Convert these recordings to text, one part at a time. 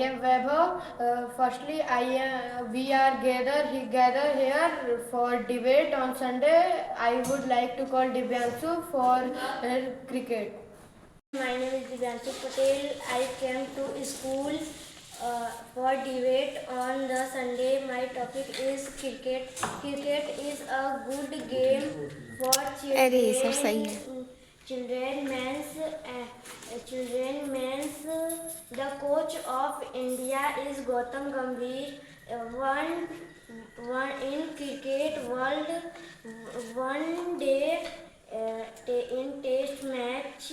am Vaibhav. Firstly, we are gather here for debate on Sunday. I would like to call Divyanshu for cricket. My name is Divyanshu Patel. I came to school for debate on the Sunday. My topic is cricket. Cricket is a good game for children. Children men's. The coach of India is Gautam Gambhir. One in cricket world, one day in test match.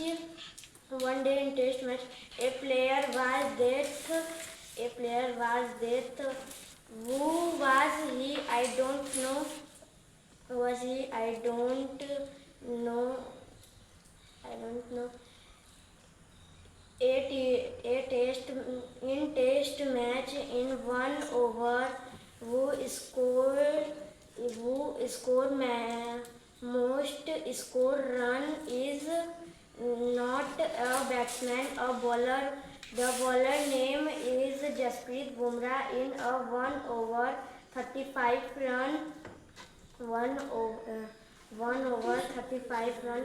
One day in test match, a player was death. Who was he? I don't know. Was he? I don't know. A test match in 1 over. Who scored most score run is not a batsman, a bowler. The bowler name is Jasprit Bumrah in a 1 over 35 run. 1 over 35 run,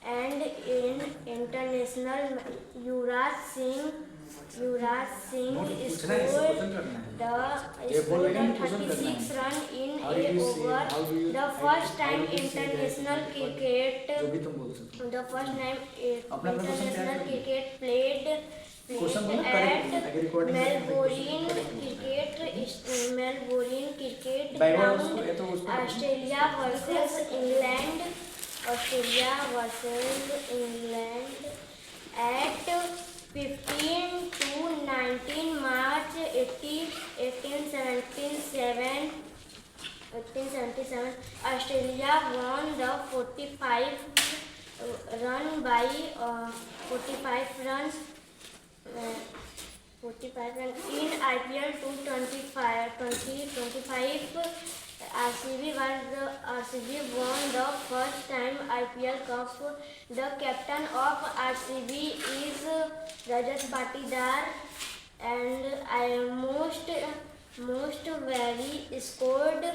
and in international Yuvraj Singh scored the 36 run in a over. The first time international cricket played at Melbourne Cricket Ground. Australia versus England at 15 to 19 March 1877. Australia won the 45 run by 45 runs. 45 runs in IPL 2025. RCB won the first time IPL Cup. The captain of RCB is Rajat Patidar, and most vary scored.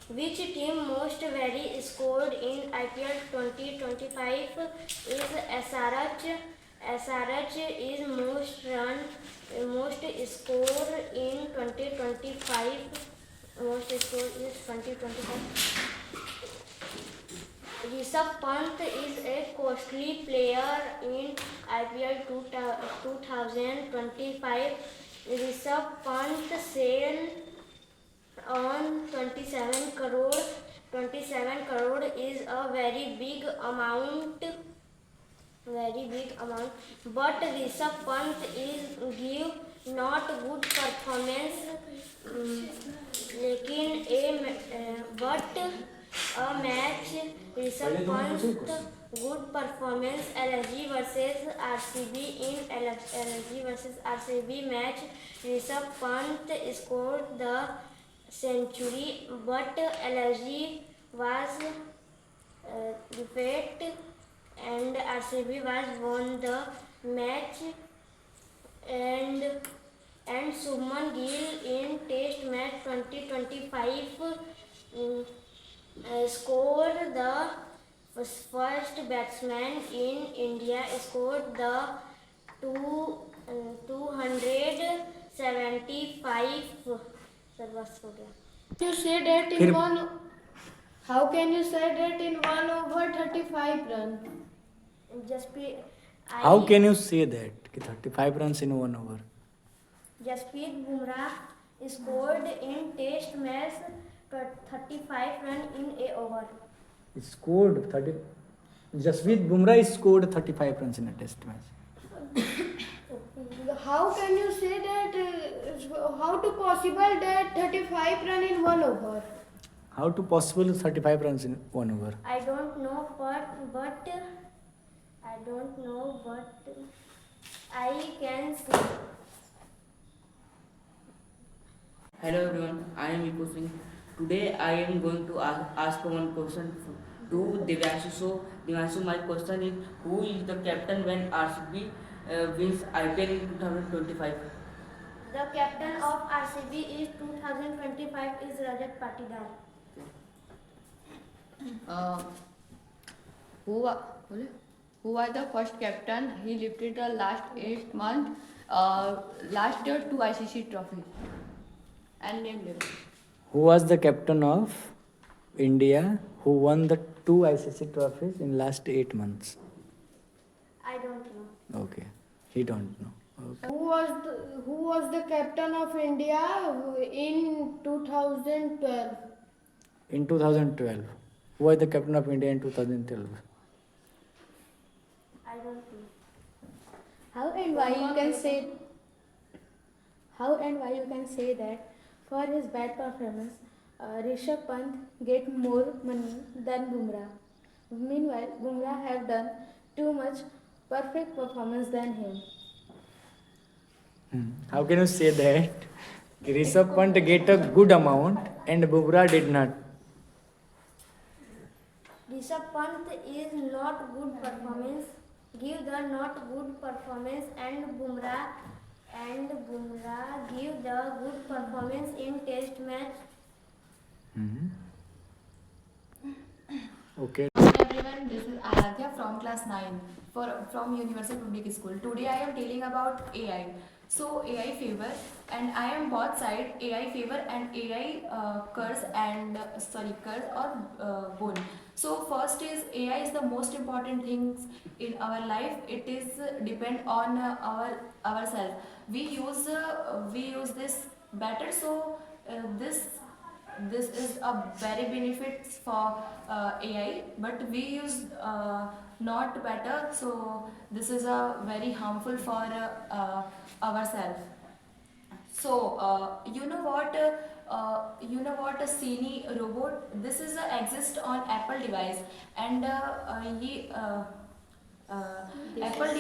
Which team most vary scored in IPL 2025 is SRH. SRH is most score in 2025. Most score is 2025. Rishabh Pant is a costly player in IPL 2025. Rishabh Pant sale on 27 crore. 27 crore is a very big amount. But Rishabh Pant is give not good performance. But a match Rishabh Pant good performance. LSG versus RCB in LSG versus RCB match, Rishabh Pant scored the century, but LSG was defeated and RCB was won the match. And Shubman Gill in Test match 2025 scored the first batsman in India scored the 275. You say that in one. How can you say that in 1 over 35 run? How can you say that? 35 runs in 1 over. Jasprit Bumrah scored in Test match 35 run in a over. Scored 30. Jasprit Bumrah scored 35 runs in a Test match. How can you say that? How to possible that 35 run in 1 over? How to possible 35 runs in 1 over? I don't know, but I can see. Hello everyone, I am Vipu Singh. Today I am going to ask one question to Divyanshu. So Divyanshu, my question is, who is the captain when RCB wins IPL in 2025? The captain of RCB is 2025 is Rajat Patidar. Who who was the first captain? He lifted the last 8 months, last year 2 ICC trophy. And name them. Who was the captain of India who won the 2 ICC trophies in last 8 months? I don't know. Okay, he don't know. Okay. Who was the captain of India in 2012? In 2012, who was the captain of India in 2012? I don't know. How and why you can say that for his bad performance, Rishabh Pant get more money than Bumrah. Meanwhile, Bumrah have done too much perfect performance than him. How can you say that? Rishabh Pant get a good amount and Bumrah did not. Rishabh Pant is not good performance. Give the not good performance and Bumrah give the good performance in test match. Okay. Everyone, this is Aradhya from class 9 from Universal Public School. Today I am telling about AI. So AI favor and I am both side AI favor and AI curse or bone. So first is AI is the most important things in our life. It is depend on ourselves. We use this better. So this is a very benefit for AI, but we use not better. So this is a very harmful for ourselves. So you know what a Sini robot. This is exist on Apple device, and Apple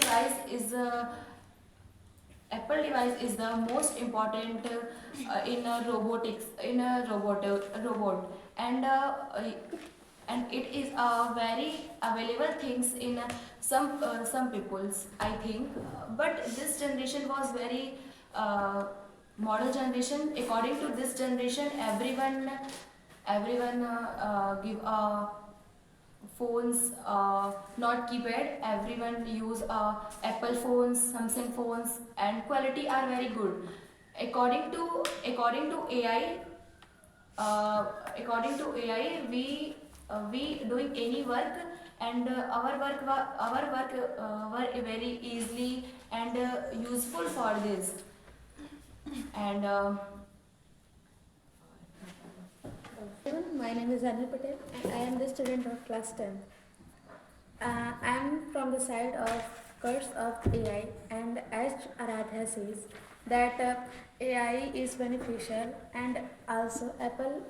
device is the most important in robotics in a robot and it is a very available things in some peoples I think, but this generation was very model generation. According to this generation, everyone give phones not keypad. Everyone use Apple phones, Samsung phones, and quality are very good. According to AI, we doing any work, and our work were very easily and useful for this. And My name is Anil Patel and I am the student of class 10. I am from the side of curse of AI, and as Aradhya says that AI is beneficial, and also Apple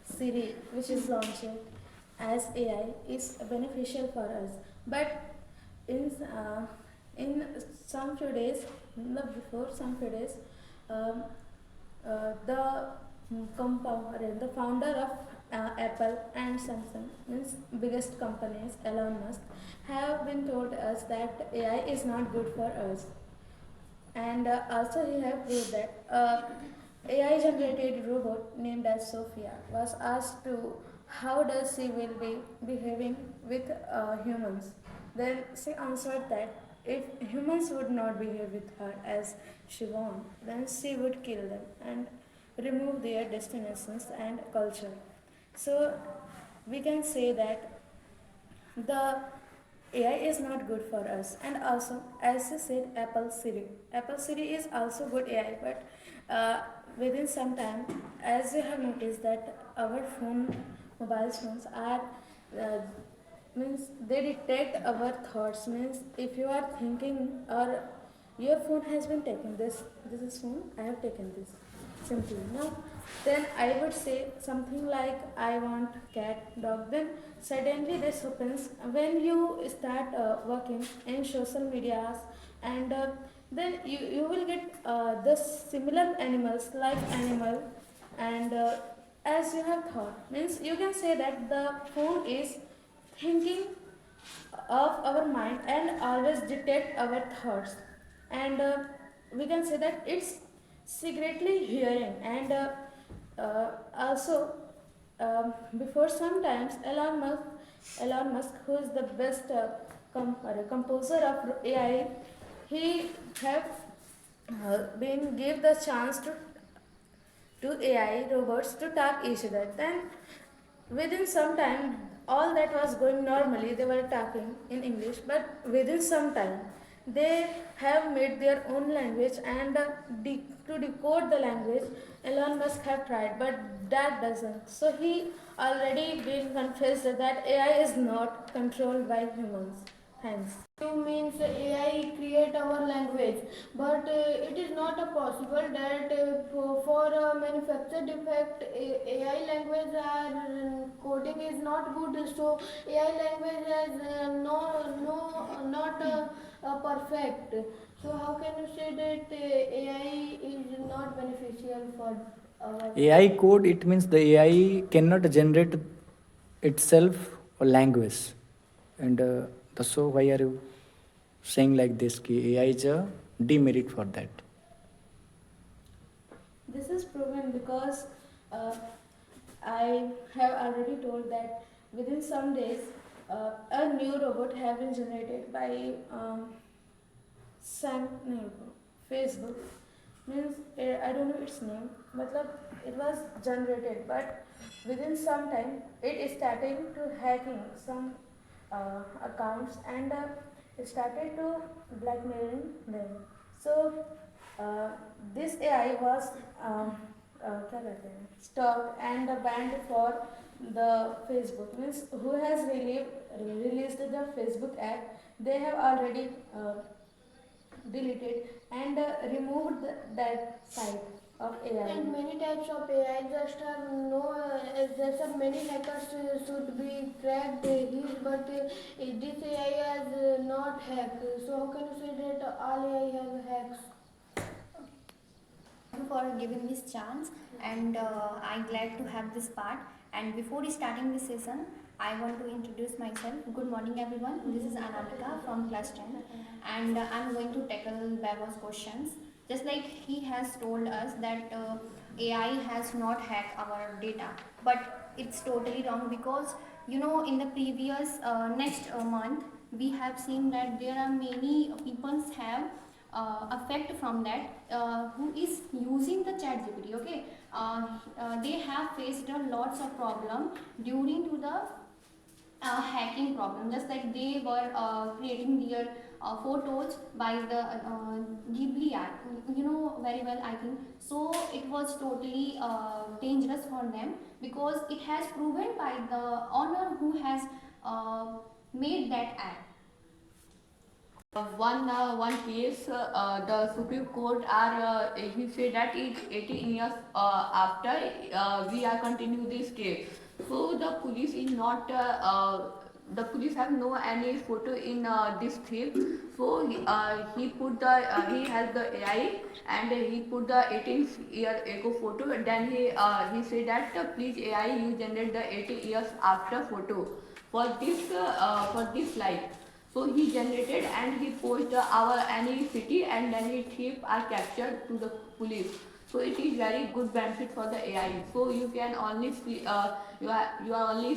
Siri, which is launched as AI, is beneficial for us. But in some few days, no, before some few days, um, the founder of Apple and Samsung, means biggest companies, Elon Musk, have been told us that AI is not good for us, and also he have proved that AI generated robot named as Sophia was asked to how does she will be behaving with humans. Then she answered that if humans would not behave with her as she want, then she would kill them and remove their destinations and culture. So we can say that the AI is not good for us. And also, as you said, Apple Siri. Apple Siri is also good AI, but within some time, as you have noticed that our mobile phones are means they detect our thoughts. Means if you are thinking or your phone has been taken this is phone, I have taken this simply now, then I would say something like I want cat, dog. Then suddenly this happens when you start working in social medias, and then you will get the similar animals like animal, and as you have thought, means you can say that the phone is thinking of our mind and always detect our thoughts. and we can say that it's secretly hearing. And also, before sometimes Elon Musk, who is the best composer of AI, he have been give the chance to AI robots to talk each other. Then within some time, all that was going normally. They were talking in English, but within some time, they have made their own language, and to decode the language, Elon Musk have tried, but that doesn't. So he already been confessed that AI is not controlled by humans. Hence. You means AI create our language, but it is not possible that for a manufactured defect AI language coding is not good. So AI language is not perfect. So how can you say that AI is not beneficial for our AI code, it means the AI cannot generate itself a language. And so why are you saying like this? Ki AI is a demerit for that. This is proven because I have already told that within some days, a new robot have been generated by Facebook. Means I don't know its name, but it was generated, but within some time it is starting to hacking some accounts, and it started to blackmailing them. So this AI was क्या कहते हैं, stopped and banned for the Facebook. Means who has released the Facebook app, they have already deleted and removed that site of AI. and many types of AI. Just no, just many hackers should be cracked his, but this AI has not hacked. So how can you say that all AI have hacks? Thank you for giving this chance, and I'm glad to have this part. And before starting this session, I want to introduce myself. Good morning, everyone. This is Anamika from class 10, and I'm going to tackle Baba's questions. Just like he has told us that AI has not hacked our data, but it's totally wrong, because in the previous next month we have seen that there are many people have effect from that who is using the chat GPT. Okay, they have faced a lots of problem during to the hacking problem. Just like they were creating their photos by the Ghibli app, very well, I think. So it was totally dangerous for them, because it has proven by the owner who has made that app. One case, the Supreme Court are he said that it's 18 years after we are continue this case. So the police is not the police have no any photo in this thief. So he put the he has the AI, and he put the 18-year ago photo. And then he said that please AI, you generate the 18 years after photo for this life. So he generated and he posted our any city, and then he thief are captured to the police. So it is very good benefit for the AI. So you can only see you are only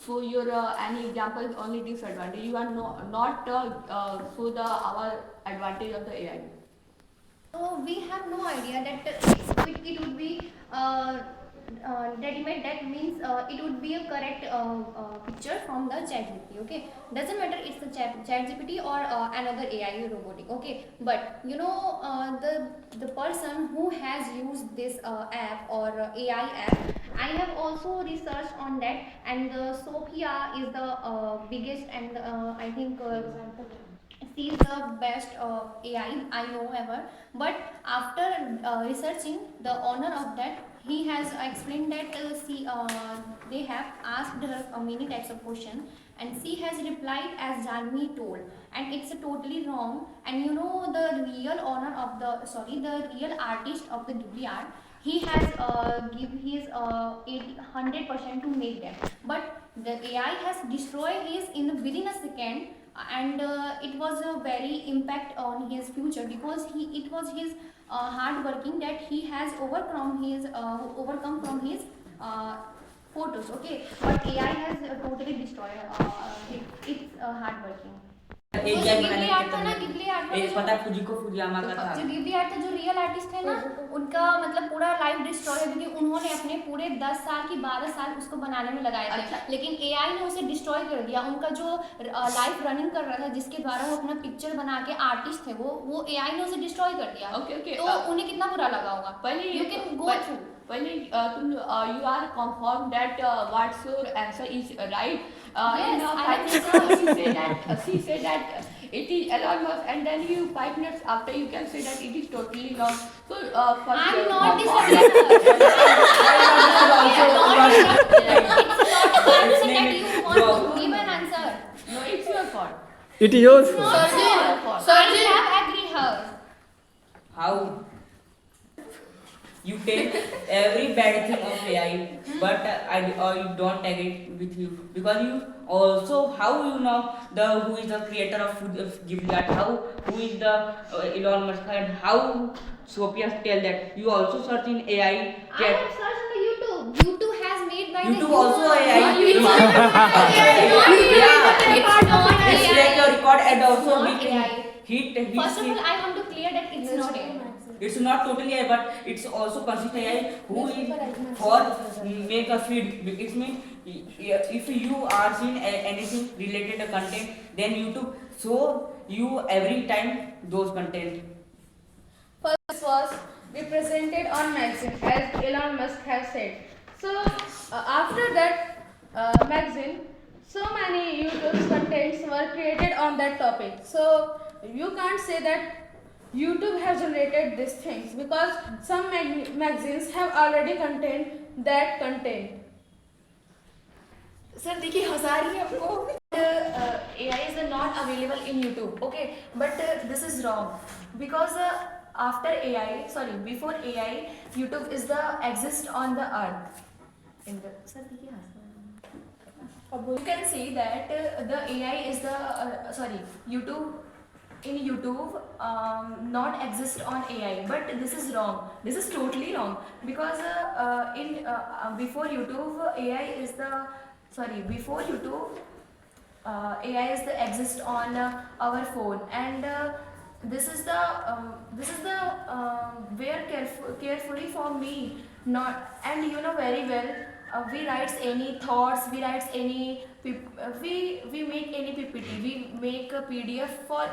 so your any example only disadvantage. You are not so the our advantage of the AI. So we have no idea that it would be ready-made. That means it would be a correct picture from the ChatGPT. Okay, doesn't matter it's the ChatGPT or another AI robotic. Okay, but the person who has used this app or AI app, I have also researched on that, and Sophia is the biggest, and I think. She is the best AI I know ever. But after researching, the owner of that, he has explained that they have asked her many types of questions, and she has replied as Janvi told, and it's totally wrong. And the real owner of the real artist of the Ghibli art, he has give his 100% to make them, but the AI has destroyed his in within a second and it was a very impact on his future, because it was his hard working that he has overcome from his uh, photos. Okay, but AI has totally destroyed its hard working. एक वो क्या जो बनाने Ghibli के art था ना, चक्कर में गिबली आर्ट एक पता है फुजिको फुजियामा का था। जो गिबली आर्ट था, जो रियल आर्टिस्ट है ना, उनका मतलब पूरा लाइफ डिस्ट्रॉय है, क्योंकि उन्होंने अपने पूरे 10 साल की 12 साल उसको बनाने में लगाए थे। अच्छा। लेकिन एआई ने उसे डिस्ट्रॉय कर दिया। उनका जो लाइफ रनिंग कर रहा था, जिसके द्वारा वो अपना पिक्चर बना के आर्टिस्ट थे, वो एआई ने उसे डिस्ट्रॉय कर दिया। Okay, okay, तो उन्हें कितना बुरा लगा होगा। पहले यू कैन गो थ्रू। पहले तुम you are confirmed that what's your answer is right. Yes, in I 5 am minutes sure. she said that it is Elon Musk, and then you 5 minutes after you can say that it is totally wrong. So first I'm not confirm- disagreeing. Its name is You want wrong. to give an answer. No, it's your fault. It is yours. Not your fault. I have agreed her. How you take every bad thing of AI, but I don't take it with you because you also how you know who is the creator of Ghibli art, who is the Elon Musk, and how Sophia tell that you also search in AI. I have searched on the YouTube. YouTube has made by YouTube the also AI. It's not It's AI. like your record and also It's not AI. hit. First of all, I want to clear that it's not AI. It's not totally AI, but it's also considered AI who is for make a feed. It means if you are seeing anything related to content, then YouTube show you every time those content. First was represented on magazine, as Elon Musk has said. So after that magazine, so many YouTube's contents were created on that topic. So you can't say that YouTube has generated these things, because some magazines have already contained that content. Sir देखिए, हंसा रही है आपको। AI is not available in YouTube, okay, but this is wrong, because before AI, YouTube is the exist on the earth. Sir देखिए, you can see that the AI is YouTube in YouTube not exist on AI, but this is wrong. This is totally wrong, because before YouTube, before YouTube, AI is the exist on our phone, and this is the where carefully for me, not, and you know very well. We write any thoughts, we write any we make any PPT, we make a PDF for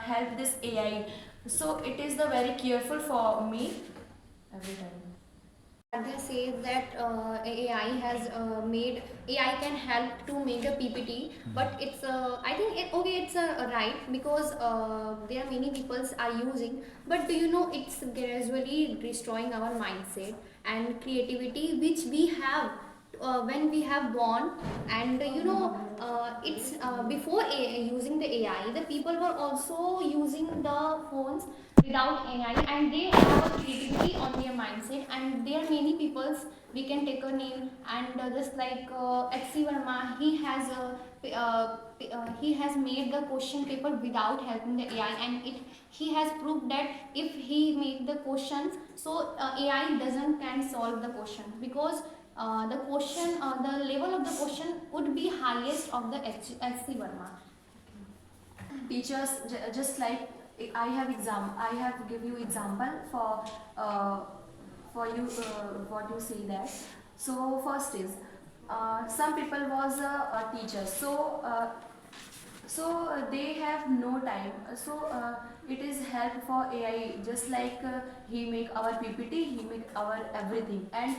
help this AI. So it is the very careful for me every time. They say that AI can help to make a PPT, but it's I think it's right, because there are many people are using, but do you know it's gradually destroying our mindset and creativity which we have when we have born. And it's before using the AI, the people were also using the phones without AI, and they have a creativity on their mindset. And there are many peoples, we can take a name, and just like H.C. Verma, he has made the question paper without helping the AI, and he has proved that if he make the questions, so AI can solve the question, because the question, the level of the question would be highest of the H.C. Verma. Teachers, just like I have give you example for you what you say that. So first is some people was a teacher, so they have no time, so it is help for AI, just like he make our PPT, he make our everything, and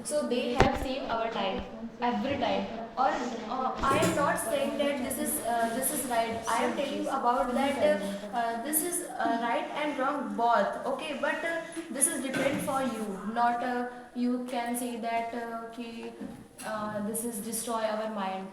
so they have saved our time every time. Or I am not saying that this is right. I am telling you about that this is right and wrong both. Okay, but this is depend for you. Not you can say that this is destroy our mind.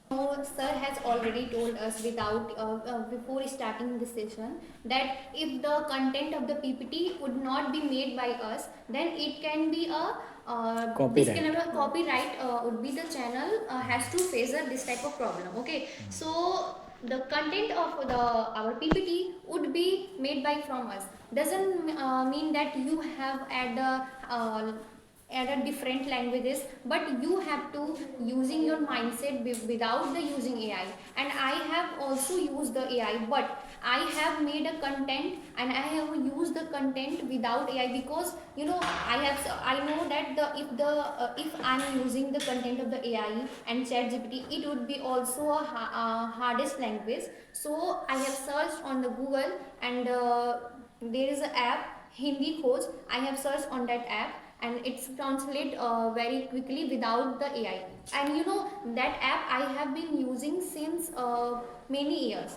So, sir has already told us before starting the session, that if the content of the PPT would not be made by us, then it can be a Copyright. disclaimer, copyright would be the channel has to face this type of problem. Okay, so the content of our PPT would be made by from us. Doesn't mean that you have add a different languages, but you have to using your mindset without the using AI. And I have also used the AI, but I have made a content and I have used the content without AI, because I know that if I'm using the content of the AI and ChatGPT, it would be also a hardest language. So I have searched on the Google, and there is an app Hindi Khoj. I have searched on that app, and it's translate very quickly without the AI. And that app I have been using since many years.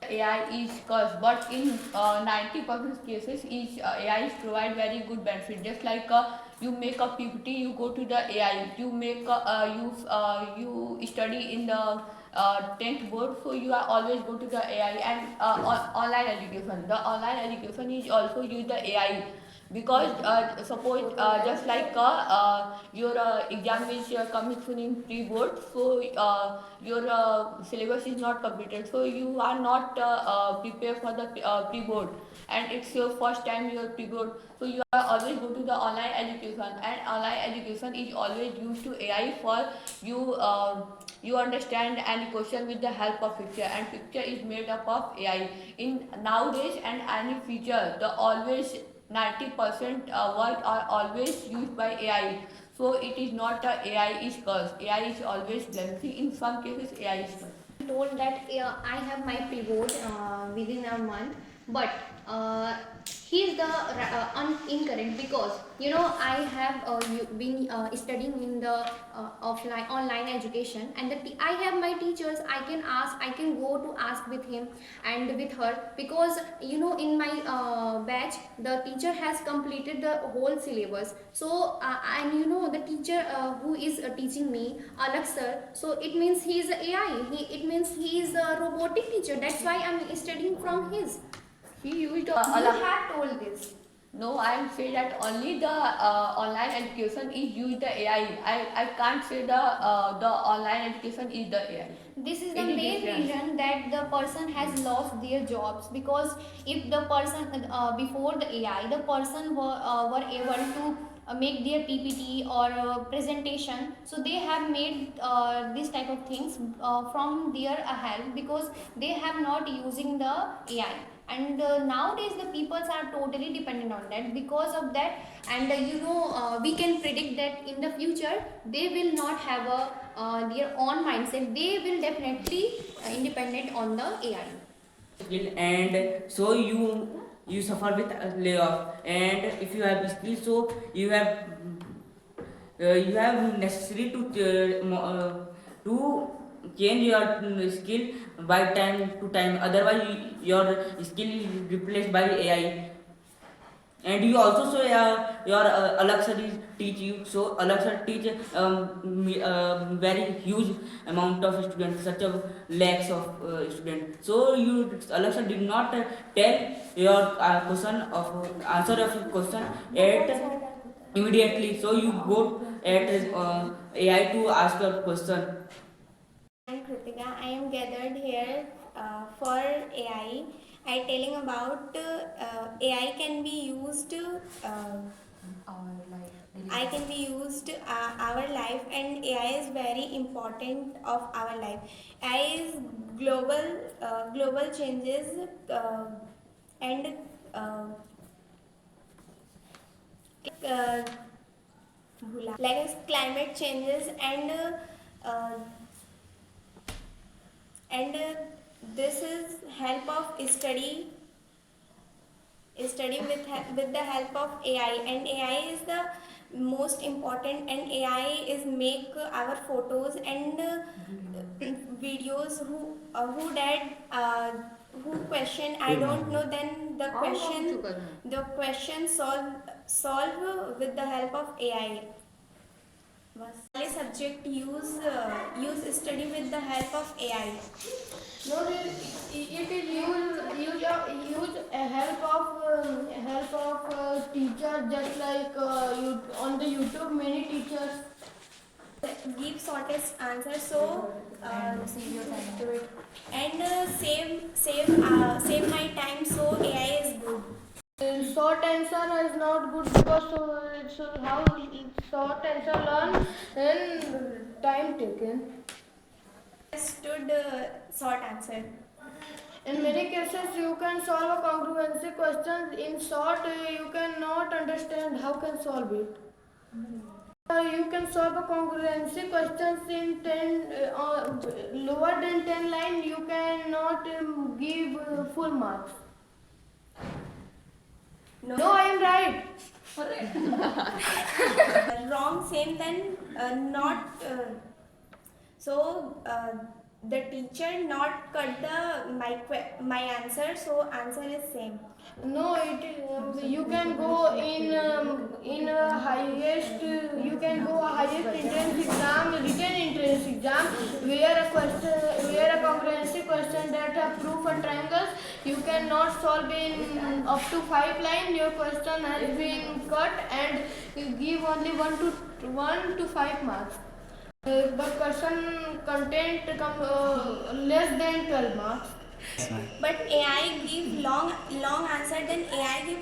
AI is cost, but in 90% cases, AI is provide very good benefit. Just like you make a PPT, you go to the AI. You make you study in the 10th board, so you are always go to the AI. And online education. The online education is also use the AI. Because suppose just like your exam is coming soon in pre-board, so your syllabus is not completed, so you are not prepared for the pre-board, and it's your first time your pre-board, so you are always go to the online education, and online education is always used to AI for you. You understand any question with the help of picture, and picture is made up of AI. In nowadays and any future, the always 90% work are always used by AI. So it is not AI is cursed. AI is always blessing. In some cases, AI is cursed. Told that I have my pre-board within a month, but he is the incorrect, because I have been studying in the offline online education, and I have my teachers. I can go to ask with him and with her, because in my batch the teacher has completed the whole syllabus. So and the teacher who is teaching me, Alak sir, so it means he is a AI. It means he is a robotic teacher. That's why I'm studying from his. He used You have told this. No, I am say that only the online education is use the AI. I can't say the online education is the AI. This is the It is main different. reason that the person has lost their jobs, because if the person before the AI, the person were able to make their PPT or presentation, so they have made this type of things from their help, because they have not using the AI. And nowadays the peoples are totally dependent on that. Because of that, and we can predict that in the future they will not have their own mindset. They will definitely independent on the AI. skill, and so you suffer with a layoff. And if you have skill, so you have necessary to change your skill by time to time, otherwise your skill is replaced by AI. And you also so your Alexa teach you, so Alexa teach very huge amount of students, such a lakhs of students. So Alexa did not tell your question of answer of your question at immediately, so you go at AI to ask your question. I'm Kritika. I am gathered here for AI. I telling about AI can be used. I can be used our life, and AI is very important of our life. AI is global changes and uh, like climate changes and this is help of study with the help of AI, and AI is the most important, and AI is make our photos and videos who did who question I don't know, then the question solve with the help of AI. Subject use study with the help of AI. No, it is use a help of teachers, just like you on the YouTube many teachers Give shortest answer, so Save your time. and save my time. So AI is good. short answer is not good because how short answer learn and time taken. Understood short answer. In many cases, you can solve a congruency question in short. You cannot understand how can solve it. You can solve a congruency questions in 10 lower than 10 line. You cannot give full marks. No, I am right. Wrong, same, then not. So the teacher not cut the my answer, so answer is same. No, it is, you can go in highest. You can go highest entrance exam, written entrance exam, where a comprehensive question that have proof of triangles. You cannot solve in up to 5 line. Your question has been cut and you give only 1 to 5 marks. But question content less than 12 marks. But AI give long answer, then AI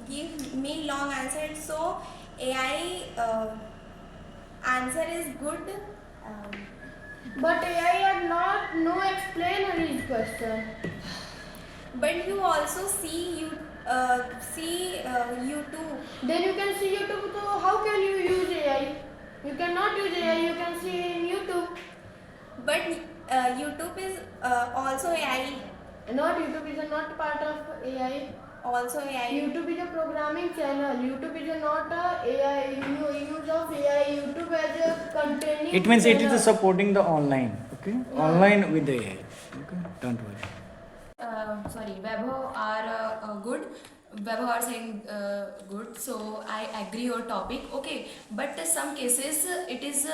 give me long answer. So AI answer is good. But AI had not no explain each question. But you also see YouTube. Then you can see YouTube. So how can you use AI? You cannot use AI. You can see in YouTube. But YouTube is also AI. Not YouTube is not part of AI. Also AI. YouTube is a programming channel. YouTube is not a AI use of AI. YouTube as a containing. It means it channel. is supporting the online. Okay, online with the AI. Okay, don't worry. Vaibhav are good. Vaibhav are saying good, so I agree your topic. Okay, but some cases it is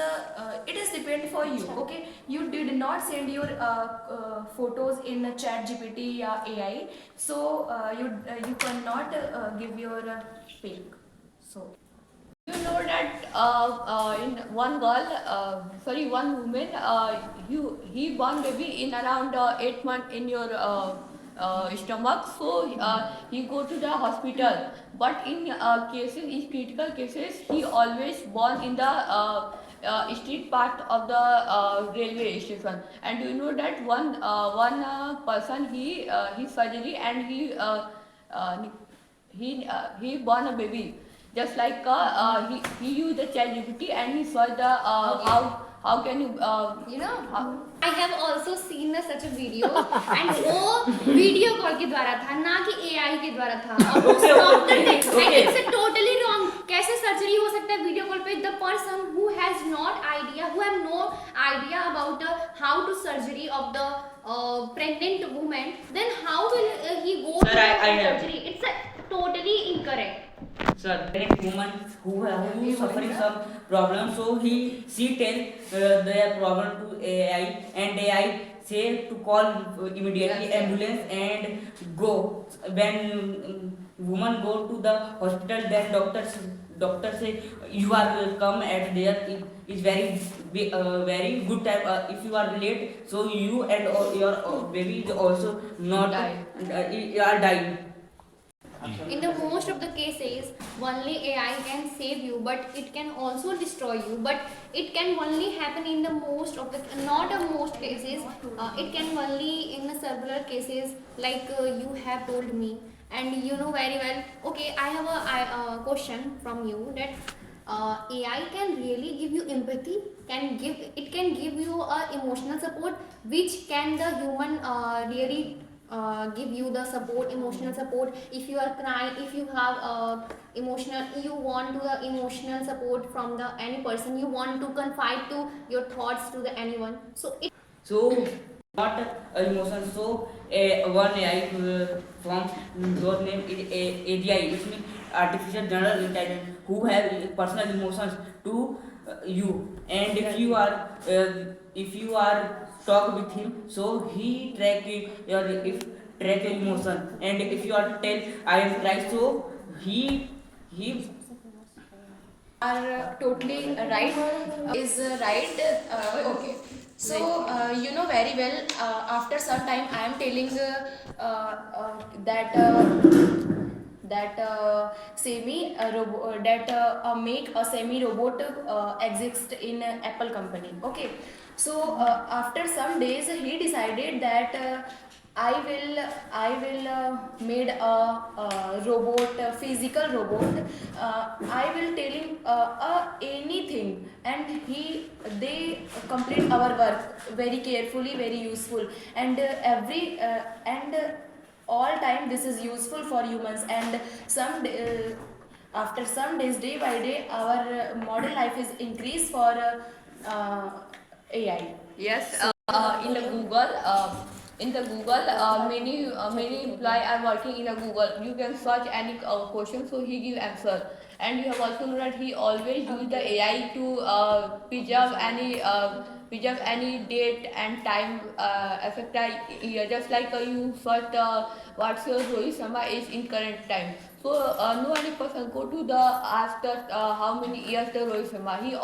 depend for you. Okay, you did not send your photos in Chat GPT or AI, so you cannot give your pic. So. You know that in one woman, he born baby in around 8 months in your stomach. So he go to the hospital. But in critical cases, he always born in the street part of the railway station. And you know that one person he surgery and he born a baby. Just like he used the ChatGPT and he saw the how can you I have also seen such a video and वो video call के द्वारा था ना कि AI के द्वारा था और वो stop कर दे and it's totally wrong. कैसे सर्जरी हो सकता है वीडियो कॉल पे? The person who has no idea about how to surgery of the pregnant woman, then how will he go to surgery? It's totally incorrect. Sir, pregnant woman who is suffering some problem, so she tell their problem to AI, and AI say to call immediately ambulance and go. When woman go to the hospital, then doctor say you are come at there. It is very good time. If you are late, so you and your baby is also not are dying. In the most of the cases, only AI can save you, but it can also destroy you. But it can only happen in the most of the, not a most cases. It can only in the several cases, like you have told me, and you know very well. Okay, I have a question from you that AI can really give you empathy. It can give you emotional support, which can the human really. Give you the support, emotional support. If you are crying, if you have you want to the emotional support from the any person, you want to confide to your thoughts to the anyone. So not emotion. So one AI from your name is AGI, which means artificial general intelligence, who have personal emotions to you, and if you are talk with him, so he track your emotion, and if you are tell I am right, so he are totally right is right. Okay, so you know very well, after some time I am telling that semi that make a semi robot exist in Apple company. Okay, so after some days he decided that I will made a robot, a physical robot. I will tell him anything, and they complete our work very carefully, very useful, and all time this is useful for humans. And after some days, day by day, our modern life is increased for AI. Yes, in the Google, many employee are working in the Google. You can search any question, so he give answer. And you have also know that he always use the AI to preserve any date and time, affect year. Just like you search what's your Rohit Sharma age in current time. So no any person go to the ask that how many years the Rohit Sharma. He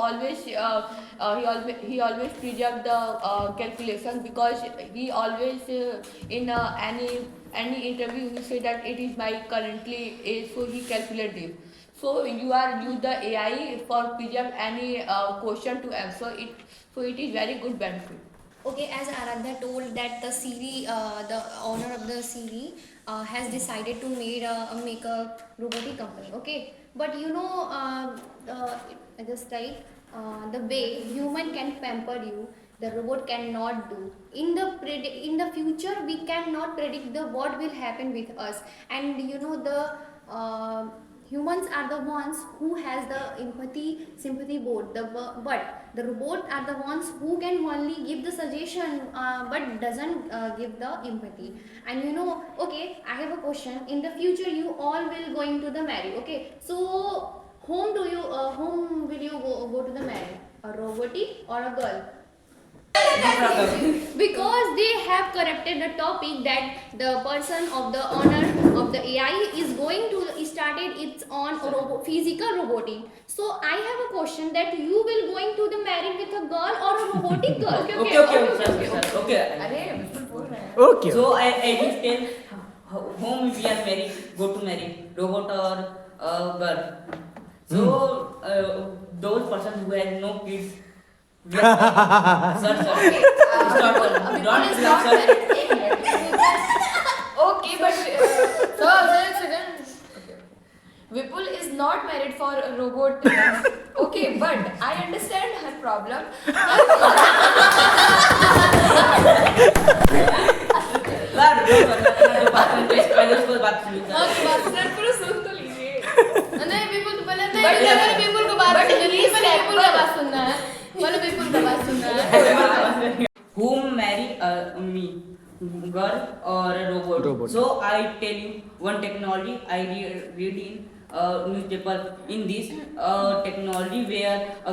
always preserve the calculation, because he always in any interview he say that it is my currently age, so he calculate this. So you are use the AI for preserve any question to answer it. So it is very good benefit. Okay, as Aradhya told that the Siri, the owner of the Siri has decided to make a robotic company. Okay, but you know, just like the way human can pamper you, the robot cannot do. In the future, we cannot predict the what will happen with us, and you know humans are the ones who has the empathy sympathy board but the robot are the ones who can only give the suggestion but doesn't give the empathy. And you know, okay, I have a question. In the future you all will going to the marry, okay, so whom will you go to the marry, a robotic or a girl? Because they have corrected the topic that the person of the owner of the AI is going to started its own physical roboting. So I have a question that you will going to the married with a girl or a robotic girl? Okay. So I will tell whom we are married, go to marry, robot or girl. So those person who has no kids. Sir. Vipul is not married. Okay, but Vipul is not married for a robot. Okay, but I understand her problem. Whom marry me, girl or a robot? So I tell you one technology I read in newspaper. In this technology where a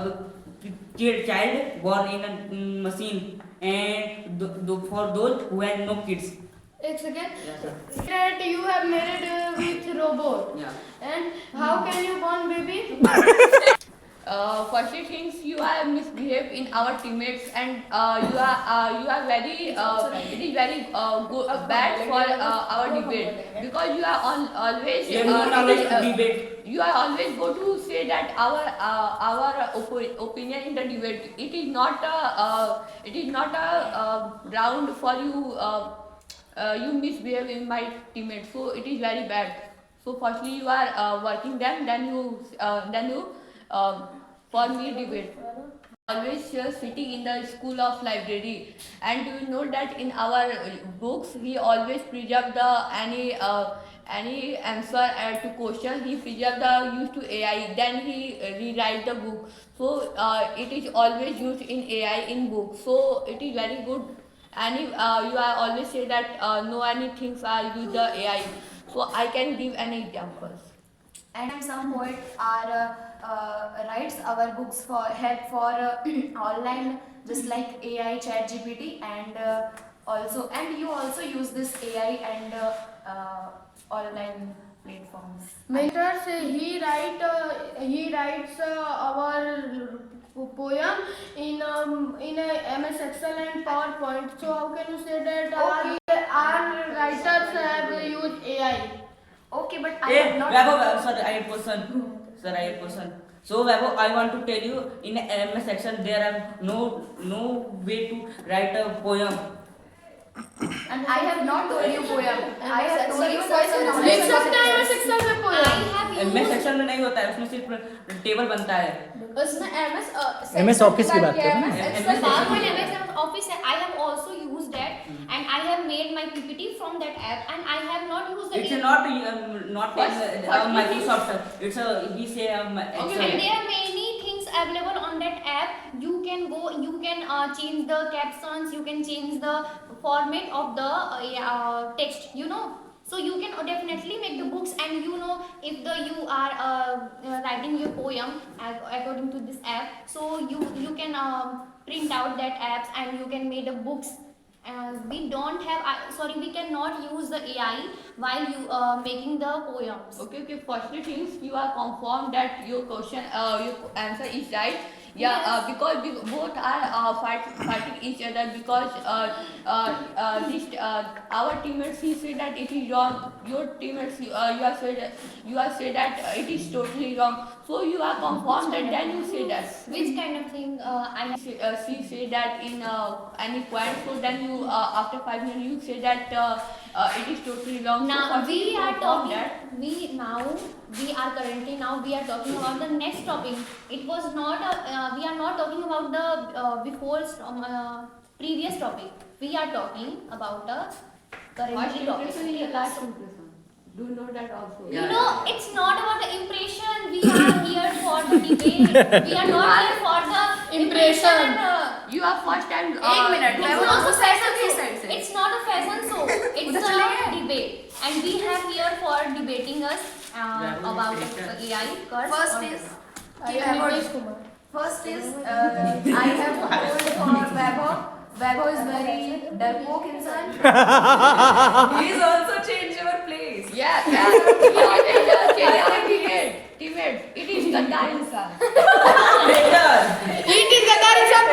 child born in a machine, and for those who have no kids. It's again. Yes, sir. That you have married with robot. Yeah. And how can you born baby? Firstly things, you are misbehaved in our teammates, and you are very it is very bad for our debate, because you are always debate. You are always go to say that our opinion in the debate. It is not a ground for you. You misbehave in my teammates, so it is very bad. So firstly you are working them, then you for me debate. Always sitting in the school of library, and you know that in our books he always preserve the any answer to question, he preserve the used to AI, then he rewrite the book. So it is always used in AI in book, so it is very good. And if, you are always say that no any things are use the AI, so I can give any examples. And some poets are writes our books for help for online, just like AI, ChatGPT, and you also use this AI and online platforms. Mentors, he writes our poem in a MS Excel and PowerPoint. So how can you say that our writers have used AI? Okay, but I Hey, have not. Vaibhav, sorry, I have question. Sir, I have question. So, Vaibhav, I want to tell you, in MS section there are no way to write a poem. And I have not told you poem. I have told you some लिख knowledge. सकते हैं MS Excel में poem. I have MS used section में नहीं होता है, उसमें सिर्फ टेबल बनता है. उसमें MS ऑफिस की बात करो ना. MS PowerPoint MS Office. I have also used that, and I have made my PPT from that app, and I have not used the. It's not Microsoft. It's a we say Okay, and there are many things available on that app. You can go, you can change the captions, you can change the format of the text, you know. So you can definitely make the books, and you know, if you are writing your poem according to this app, so you can print out that apps and you can make the books. We don't have we cannot use the AI while you making the poems. Okay. Firstly, things you are confirmed that your question, your answer is right. Yeah, Yes. because we both are fighting each other because our teammates he said that it is wrong. Your teammates you are said that it is totally wrong. So you are confirmed that then you say that. Which kind of thing She said that in any point. So then you after 5 minutes you say that it is totally wrong. Now so we firstly, are confirm talking. that. We are currently talking about the next topic. It was not. We are not talking about the previous topic. We are talking about the First currently impression is the topic. last impression. Do you know that also? You know, it's not about the impression. We are here for the debate. We are not here for the impression. You are first time. एक minute, मैं वो also fashion की side से. It's not a fashion show. It's a debate, and we have here for debating us about AI. First is I have told for Vaibhav. Vaibhav is very dark insan. Please also change your place. Yeah. Teammate. It is Gaddar insan. It is Gaddar insan.